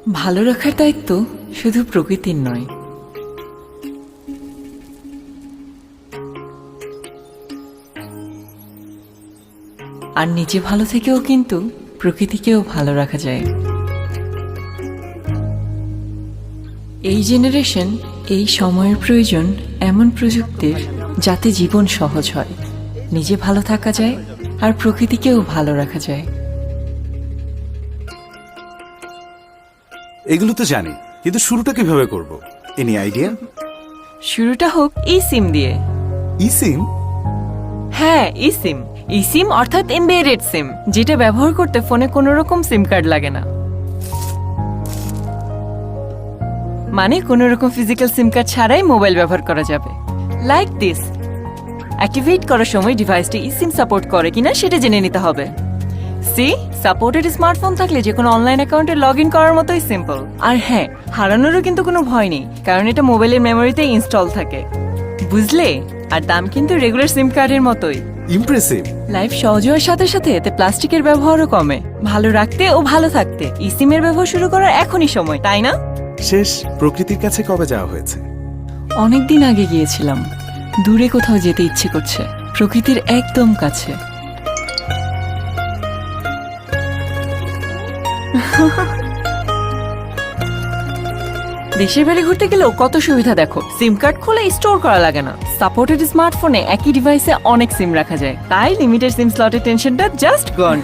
ভালো রাখার দায়িত্ব শুধু প্রকৃতির নয়, আর নিজে ভালো থেকেও কিন্তু প্রকৃতিকেও ভালো রাখা যায়। এই জেনারেশন, এই সময়ের প্রয়োজন এমন প্রযুক্তির যাতে জীবন সহজ হয়, নিজে ভালো থাকা যায় আর প্রকৃতিকেও ভালো রাখা যায়। এগুলো তো জানি, কিন্তু শুরুটা কিভাবে করব? Any idea? শুরুটা হোক ই সিম দিয়ে। ই সিম? হ্যাঁ, ই সিম। ই সিম অর্থাৎ এমবেডেড সিম, যেটা ব্যবহার করতে ফোনে কোনো রকম সিম কার্ড লাগে না। মানে কোনো রকম ফিজিক্যাল সিম কার্ড ছাড়াই মোবাইল ব্যবহার করা যাবে। Like this. অ্যাক্টিভেট করার সময় ডিভাইসটি ই সিম সাপোর্ট করে কিনা সেটা জেনে নিতে হবে। সি সাপোর্টেড স্মার্টফোন থাকলে যে কোনো অনলাইন অ্যাকাউন্টে লগ ইন করার মতোই সিম্পল। আর হ্যাঁ, হারানোরও কিন্তু কোনো ভয় নেই, কারণ এটা মোবাইলের মেমোরিতে ইনস্টল থাকে। বুঝলে? আর দাম কিন্তু রেগুলার সিম কার্ডের মতোই। ইমপ্রেসিভ। লাইফ সহজ হওয়ার সাথে সাথে এতে প্লাস্টিকের ব্যবহারও কমে। ভালো রাখতে ও ভালো থাকতে ই সিমের ব্যবহার শুরু করার এখনই সময়, তাই না? শেষ প্রকৃতির কাছে কবে যাওয়া হয়েছে? অনেকদিন আগে গিয়েছিলাম। দূরে কোথাও যেতে ইচ্ছে করছে, প্রকৃতির একদম কাছে। দেশের বাইরে ঘুরতে গেলেও কত সুবিধা দেখো। সিম কার্ড খুলে স্টোর করা লাগে না। সাপোর্টেড স্মার্টফোনে একই ডিভাইসে অনেক সিম রাখা যায়, তাই লিমিটেড সিম স্লটের টেনশনটা জাস্ট গন।